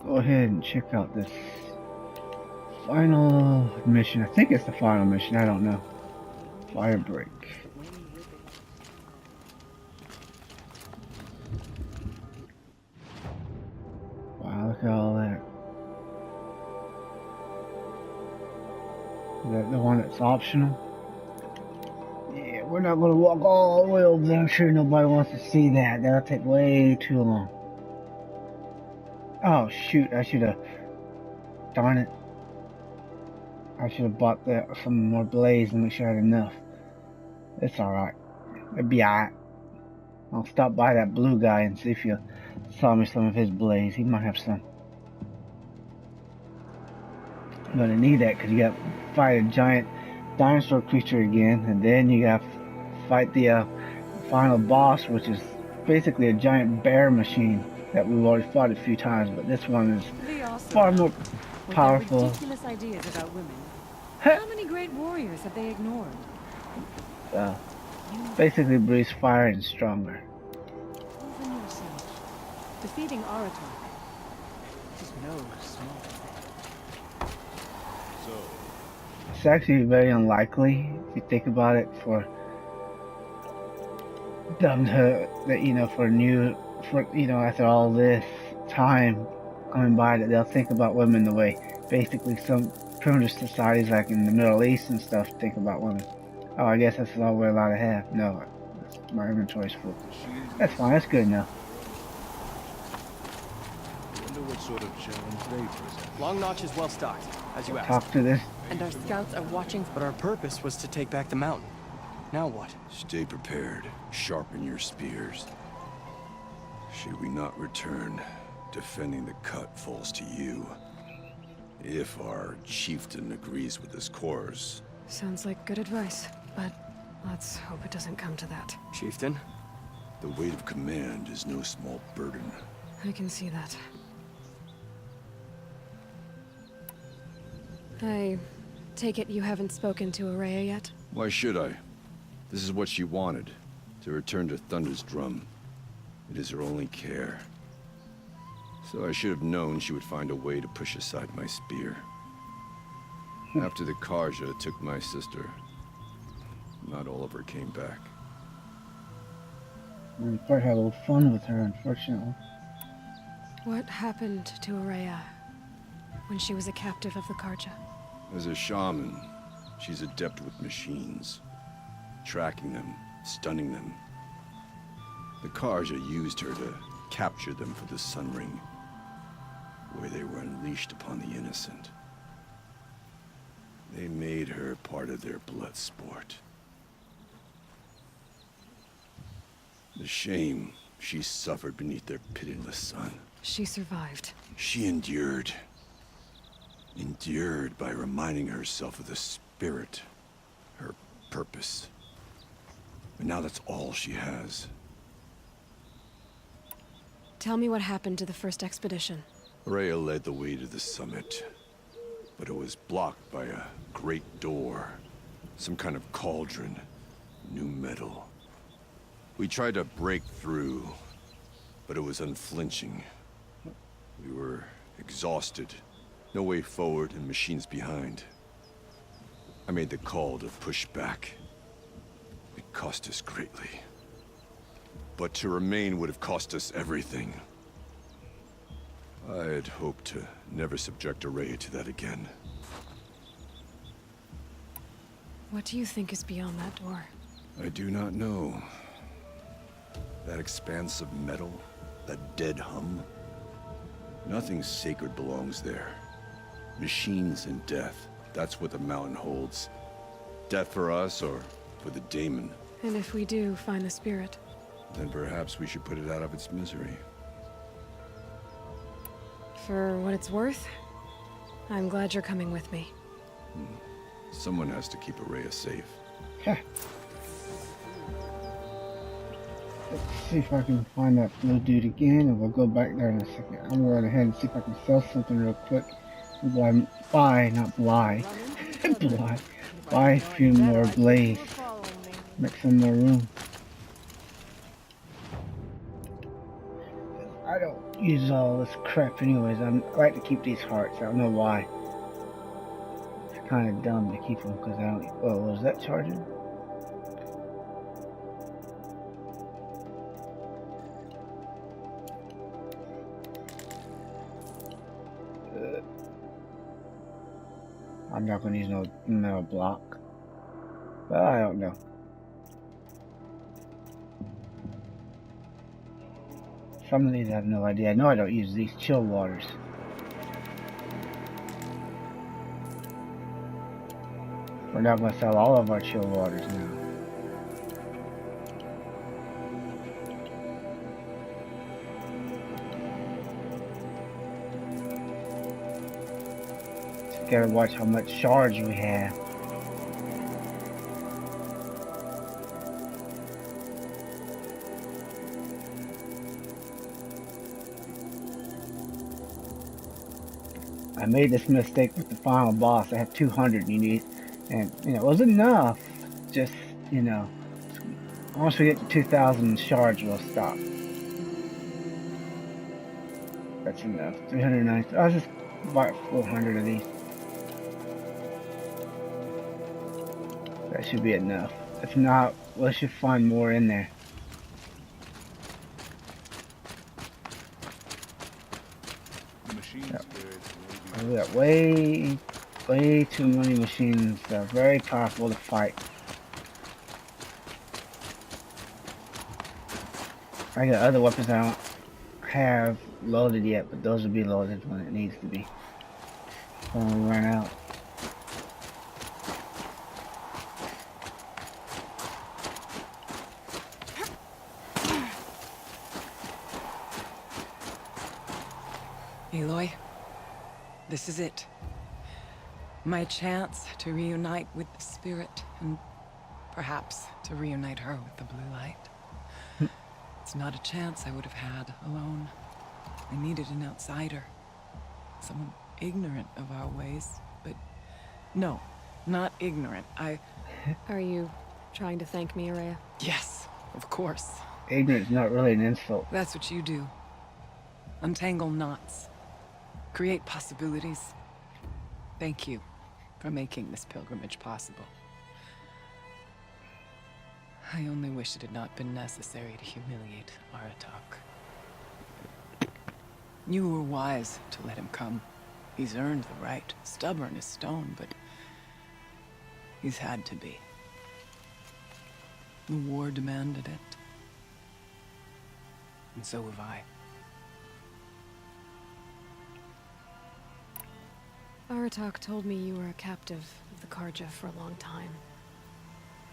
go ahead and check out this final mission. I think it's the final mission. I don't know. Firebreak. Wow, look at all that. Is that the one that's optional? Yeah, we're not going to walk all the way over there. I'm sure nobody wants to see that. That'll take way too long. Oh, shoot. I should have... Darn it. I should have bought some more blaze and make sure I had enough. It's alright. It'll be alright. I'll stop by that blue guy and see if he'll sell me some of his blaze. He might have some. I'm gonna need that because you gotta fight a giant dinosaur creature again, and then you gotta fight the final boss, which is basically a giant bear machine that we've already fought a few times, but this one is far more powerful. Ridiculous ideas about women. How many great warriors have they ignored? Basically breathes fire and stronger. Even yourself. Defeating Aratar is no small thing. So, It's actually very unlikely, if you think about it, for them to, after all this time going by, that they'll think about women the way basically some primitive societies like in the Middle East and stuff think about women. Oh, I guess that's all we're allowed to have. No, my inventory's full. That's fine, that's good enough. wonder what sort of challenge they present. Long Notch is well stocked, as you asked. Talk to this. And our scouts are watching, but our purpose was to take back the mountain. Now what? Stay prepared. Sharpen your spears. Should we not return, defending the cut falls to you. If our chieftain agrees with this course. Sounds like good advice, but let's hope it doesn't come to that. Chieftain? The weight of command is no small burden. I can see that. I take it you haven't spoken to Araya yet? Why should I? This is what she wanted, to return to Thunder's drum. It is her only care. So I should have known she would find a way to push aside my spear. After the Karja took my sister, not all of her came back. We probably had a little fun with her, unfortunately. What happened to Araya when she was a captive of the Karja? As a shaman, she's adept with machines. Tracking them, stunning them. The Karja used her to capture them for the Sun Ring, where they were unleashed upon the innocent. They made her part of their blood sport. The shame she suffered beneath their pitiless sun. She survived. She endured. Endured by reminding herself of the spirit, her purpose. And now that's all she has. Tell me what happened to the first expedition. Rhea led the way to the summit, but it was blocked by a great door. Some kind of cauldron. New metal. We tried to break through, but it was unflinching. We were exhausted. No way forward and machines behind. I made the call to push back. It cost us greatly. But to remain would have cost us everything. I had hoped to never subject Araya to that again. What do you think is beyond that door? I do not know. That expanse of metal, that dead hum. Nothing sacred belongs there. Machines and death, that's what the mountain holds. Death for us or for the daemon. And if we do find the spirit? Then perhaps we should put it out of its misery. For what it's worth, I'm glad you're coming with me. Someone has to keep Araya safe. Okay. Let's see if I can find that blue dude again, and we'll go back there in a second. I'm gonna run ahead and see if I can sell something real quick. Buy a few more blaze. Make some more room. I don't use all this crap anyways. I like to keep these hearts. I don't know why. It's kind of dumb to keep them because I don't. Oh, was that charging? I'm not going to use no metal block. But I don't know. Some of these I have no idea. I know I don't use these chill waters. We're not going to sell all of our chill waters now. Just gotta watch how much charge we have. I made this mistake with the final boss. I had 200 you need, and it was enough. Just once we get to 2,000 shards, we'll stop. That's enough. 390. I'll just buy 400 of these. That should be enough. If not, we should find more in there. The machine's Yep. very We got way too many machines that are very powerful to fight. I got other weapons I don't have loaded yet, but those will be loaded when it needs to be. When we run out. Aloy, this is it. My chance to reunite with the spirit, and perhaps to reunite her with the blue light. It's not a chance I would have had alone. I needed an outsider. Someone ignorant of our ways, but no, not ignorant. Are you trying to thank me, Araya? Yes, of course. Ignorance is not really an insult. That's what you do. Untangle knots. Create possibilities. Thank you for making this pilgrimage possible. I only wish it had not been necessary to humiliate Aratak. You were wise to let him come. He's earned the right. Stubborn as stone, but he's had to be. The war demanded it. And so have I. Aratak told me you were a captive of the Karja for a long time.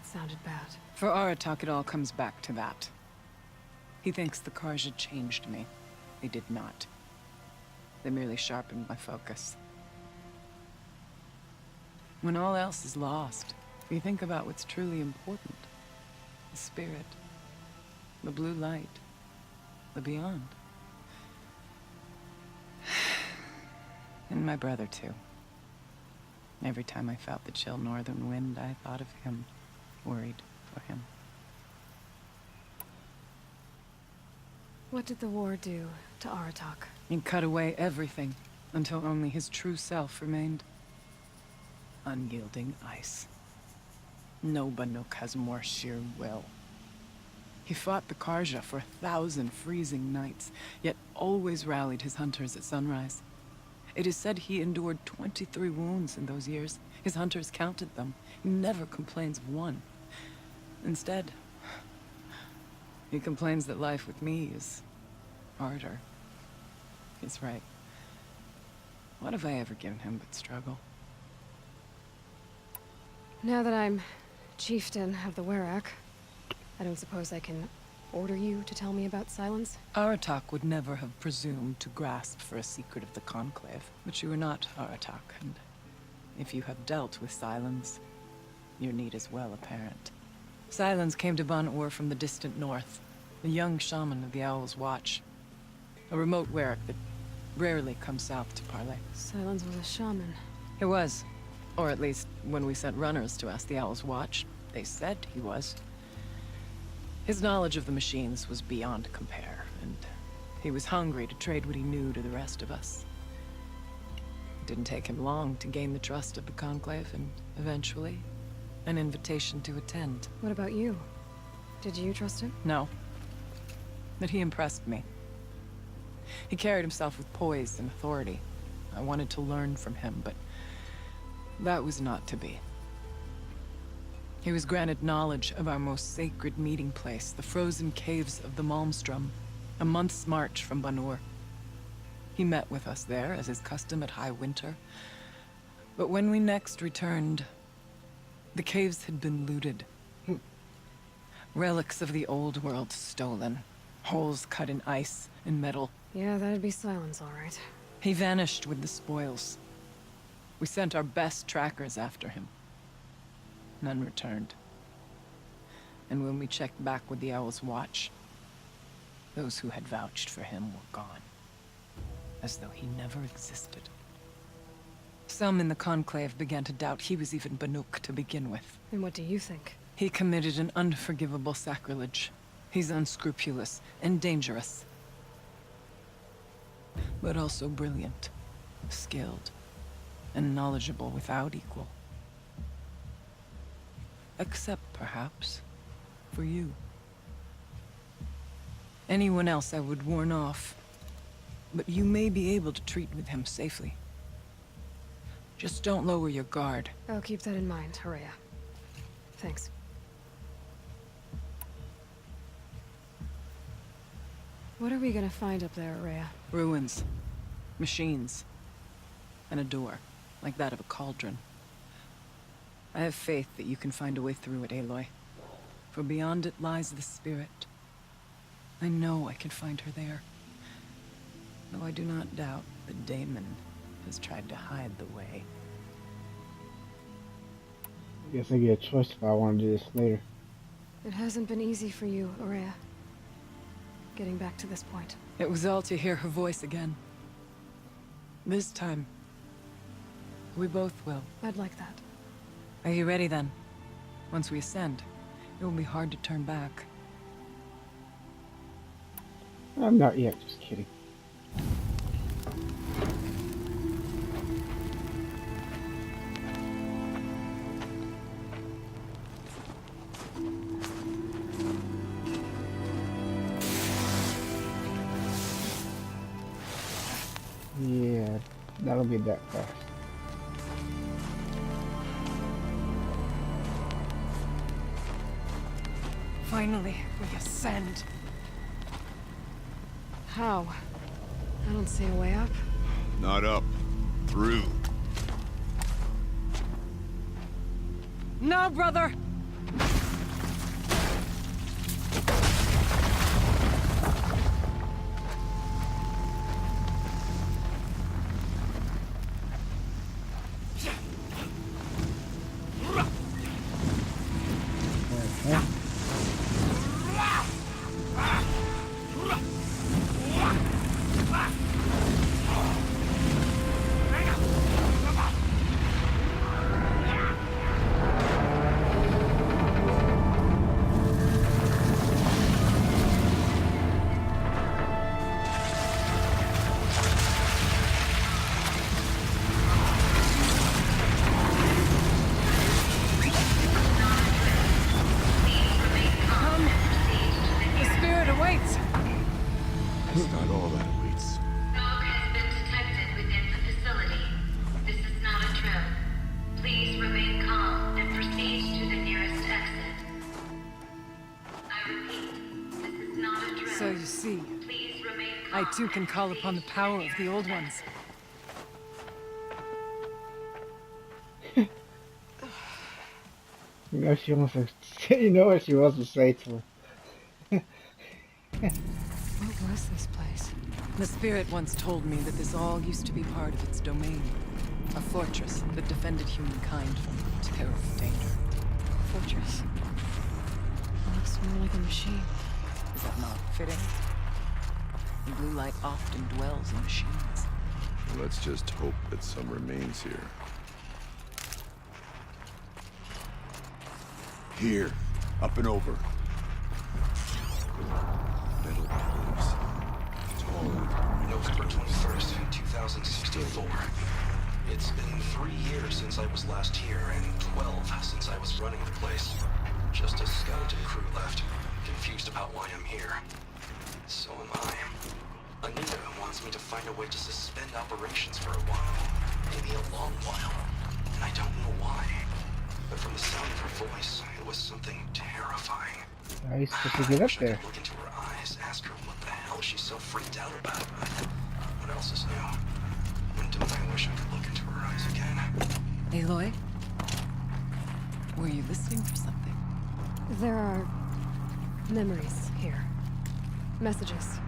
It sounded bad. For Aratak, it all comes back to that. He thinks the Karja changed me. They did not. They merely sharpened my focus. When all else is lost, you think about what's truly important. The spirit. The blue light. The beyond. And my brother, too. Every time I felt the chill northern wind, I thought of him. Worried for him. What did the war do to Aratak? It cut away everything, until only his true self remained. Unyielding ice. No Banuk has more sheer will. He fought the Karja for 1,000 freezing nights, yet always rallied his hunters at sunrise. It is said he endured 23 wounds in those years. His hunters counted them. He never complains of one. Instead, he complains that life with me is harder. He's right. What have I ever given him but struggle? Now that I'm chieftain of the Werak, I don't suppose I can order you to tell me about Silence? Aratak would never have presumed to grasp for a secret of the Conclave. But you are not Aratak, and if you have dealt with Silence, your need is well apparent. Silence came to Ban-Ur from the distant north, a young shaman of the Owl's Watch. A remote Werak that rarely comes south to parley. Silence was a shaman. He was. Or at least, when we sent runners to ask the Owl's Watch, they said he was. His knowledge of the machines was beyond compare, and He was hungry to trade what he knew to the rest of us. It didn't take him long to gain the trust of the Conclave, and eventually, an invitation to attend. What about you? Did you trust him? No. But he impressed me. He carried himself with poise and authority. I wanted to learn from him, but that was not to be. He was granted knowledge of our most sacred meeting place, the frozen caves of the Malmstrom, a month's march from Banur. He met with us there, as is custom at high winter. But when we next returned, the caves had been looted. Relics of the old world stolen. Holes cut in ice and metal. Yeah, that'd be Silence, all right. He vanished with the spoils. We sent our best trackers after him. None returned. And when we checked back with the Owl's Watch, those who had vouched for him were gone. As though he never existed. Some in the Conclave began to doubt he was even Banuk to begin with. And what do you think? He committed an unforgivable sacrilege. He's unscrupulous and dangerous. But also brilliant, skilled, and knowledgeable without equal. Except, perhaps, for you. Anyone else I would warn off, but you may be able to treat with him safely. Just don't lower your guard. I'll keep that in mind, Horea. Thanks. What are we gonna find up there, Horea? Ruins, machines, and a door, like that of a cauldron. I have faith that you can find a way through it, Aloy. For beyond it lies the spirit. I know I can find her there. Though I do not doubt that Damon has tried to hide the way. I guess I get a choice if I want to do this later. It hasn't been easy for you, Horea. Getting back to this point. It was all to hear her voice again. This time, we both will. I'd like that. Are you ready then? Once we ascend, it will be hard to turn back. I'm not yet, just kidding. Yeah, that'll be that fast. Finally, we ascend. How? I don't see a way up. Not up. Through. No, brother! It's not all that awaits. Fog has been detected within the facility. This is not a drill. Please remain calm and proceed to the nearest exit. I repeat, this is not a drill. So you see, Please remain calm. I too can and call upon the proceed to power of the old nearest ones. You know she wants to. You know what she wants to say to her. What was this place? The spirit once told me that this all used to be part of its domain. A fortress that defended humankind from terrible danger. Fortress. Looks more like a machine. Is that not fitting? The blue light often dwells in machines. Let's just hope that some remains here. Here. Up and over. Metal pillars. November 21st, 2064. It's been 3 years since I was last here, and 12 since I was running the place. Just a skeleton crew left, confused about why I'm here. So am I. Anita wants me to find a way to suspend operations for a while. Maybe a long while. And I don't know why. But from the sound of her voice, it was something terrifying. How are you supposed to get up there? Look into her eyes, ask her what the hell she's so freaked out about. What else is new? And don't I wish I could look into her eyes again? Aloy? Were you listening for something? There are memories here. Messages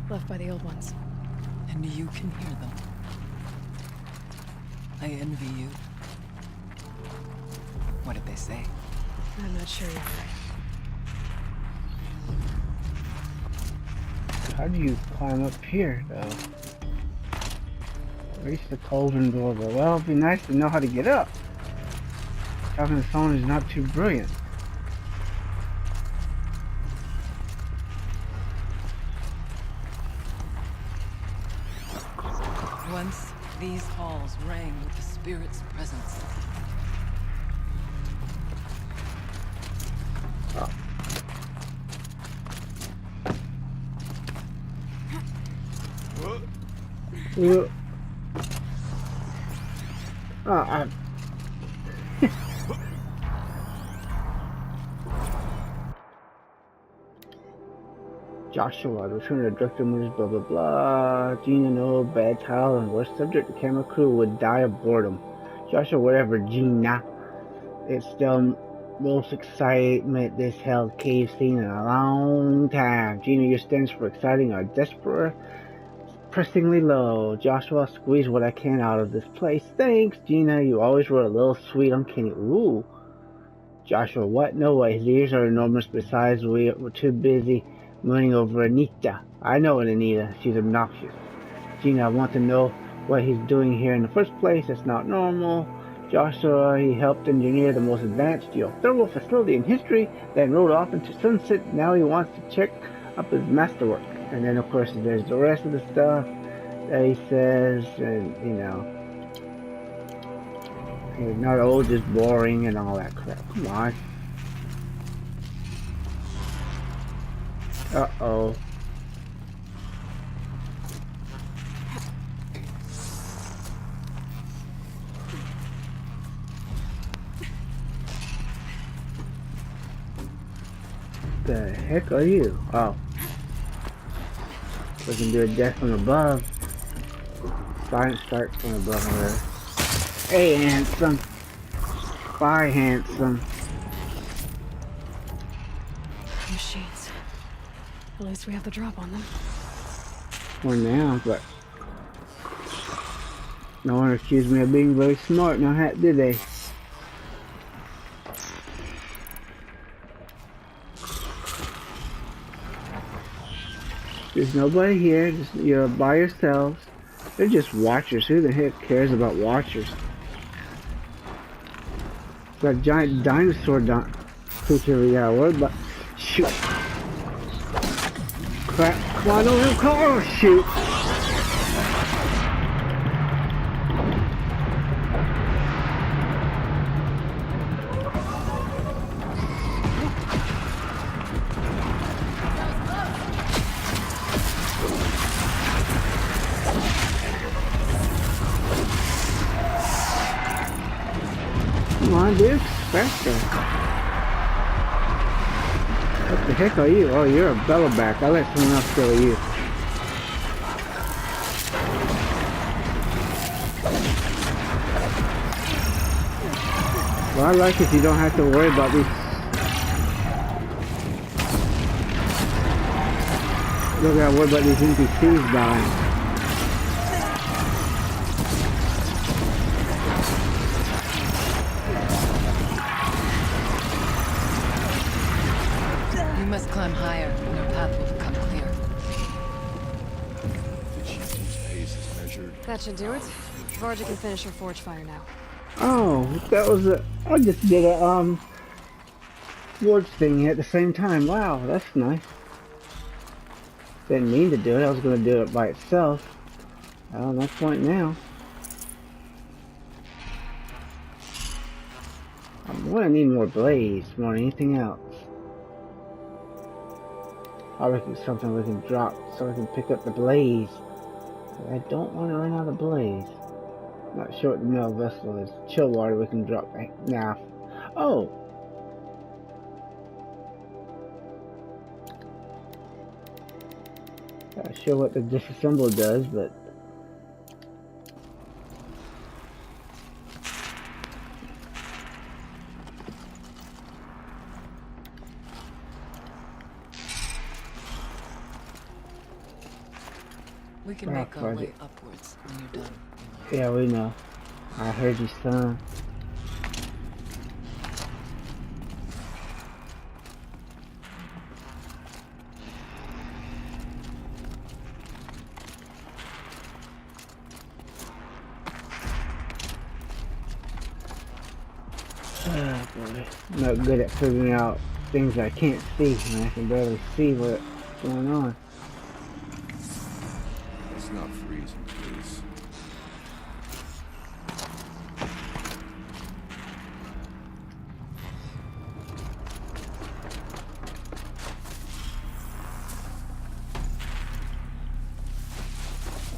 left by the old ones. And you can hear them. I envy you. What did they say? I'm not sure yet. How do you climb up here, though? Reach the cauldron door, but well, it'd be nice to know how to get up. Having the phone is not too brilliant. Once, these halls rang with the spirit's presence. Joshua, the return of the director moves, blah blah blah. Gina, no bad child, and worst subject. The camera crew would die of boredom. Joshua, whatever, Gina. It's still most excitement this hell cave scene in a long time. Gina, your stands for exciting are desperate, pressingly low. Joshua, squeeze what I can out of this place. Thanks, Gina. You always were a little sweet. I'm kidding. Ooh. Joshua, what? No way. His ears are enormous. Besides, we're too busy mooning over Anita. I know an Anita. She's obnoxious. Gina, I want to know what he's doing here in the first place. It's not normal. Joshua, he helped engineer the most advanced geothermal facility in history, then rode off into sunset. Now he wants to check up his masterwork. And then, of course, there's the rest of the stuff that he says, and, you know, he's not old, just boring and all that crap. Come on. Uh-oh. The heck are you? Oh. We can do a death from above. Silence starts from above her. Hey, handsome. Bye, handsome. Machines. At least we have the drop on them. For now, but no one accused me of being very smart, now did they? There's nobody here, you're by yourselves. They're just watchers. Who the heck cares about watchers? It's that giant dinosaur creature we got worried about. Shoot. Crap. Come on, don't have a car. Shoot. Come on, dude. Faster. What the heck are you? Oh, you're a bellowback. I'll let someone else kill you. Well, I like it. You don't have to worry about these. You don't gotta worry about these NPCs dying. Climb higher, and our path will become clear. The chieftain's pace is measured. That should do it. Varja can finish her forge fire now. Oh, that was a... I just did a, forge thing at the same time. Wow, that's nice. Didn't mean to do it. I was going to do it by itself. Well, no point now. I'm going to need more blades more than anything else. I reckon it's something we can drop so we can pick up the blaze. I don't want to run out of blaze. Not sure what the middle vessel is. Chill water we can drop right now. Oh! Not sure what the disassemble does, but We can make our way upwards when you're done. yeah, we know. I heard you, son. Oh boy. I'm not good at figuring out things I can't see, and I can barely see what's going on. It's not freezing, please.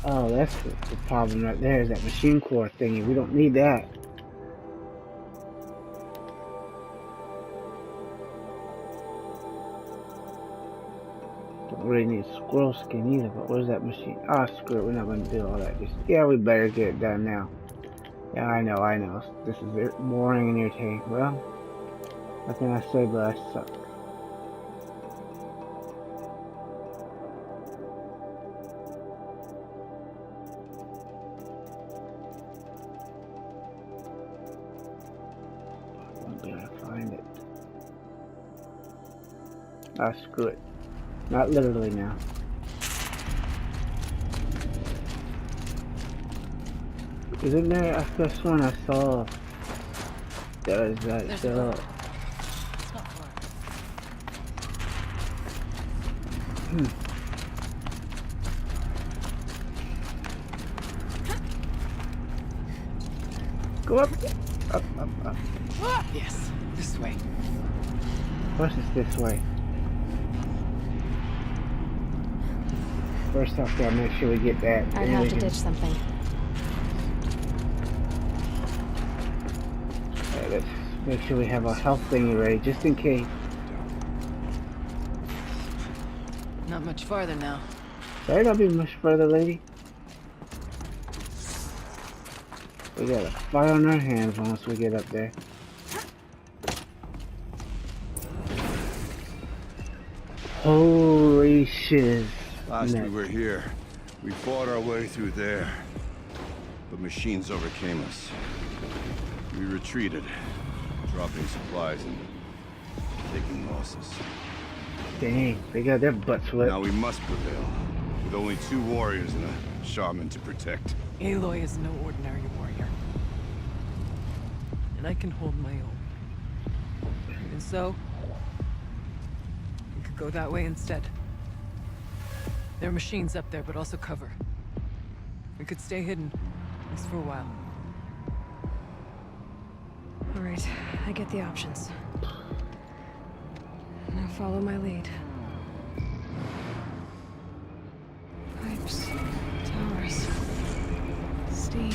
Oh, that's the problem right there, is that machine core thingy. We don't need that. Don't really need squirrel skin either, but where's that machine? Ah, screw it, we're not going to do all that. Just, yeah, we better get it done now. Yeah, I know. This is boring and irritating. Well, what can I say, but I suck. I'm gonna find it. Ah, screw it. Not literally now. Isn't there a first one I saw? That was that. There's a boat. It's not far. Go up. Up. Yes, this way. Of course it's this way. First off, gotta make sure we get that. I'd have to ditch something. Alright, let's make sure we have our health thingy ready, just in case. Not much farther now. Better not be much further, lady. We got a fight on our hands once we get up there. Holy shiz. Last we were here, we fought our way through there. But machines overcame us. We retreated, dropping supplies and taking losses. Dang, they got their butts whipped. Now we must prevail, with only 2 warriors and a shaman to protect. Aloy is no ordinary warrior. And I can hold my own. Even so, we could go that way instead. There are machines up there, but also cover. We could stay hidden, at least for a while. All right, I get the options. Now follow my lead. Pipes, towers, steam.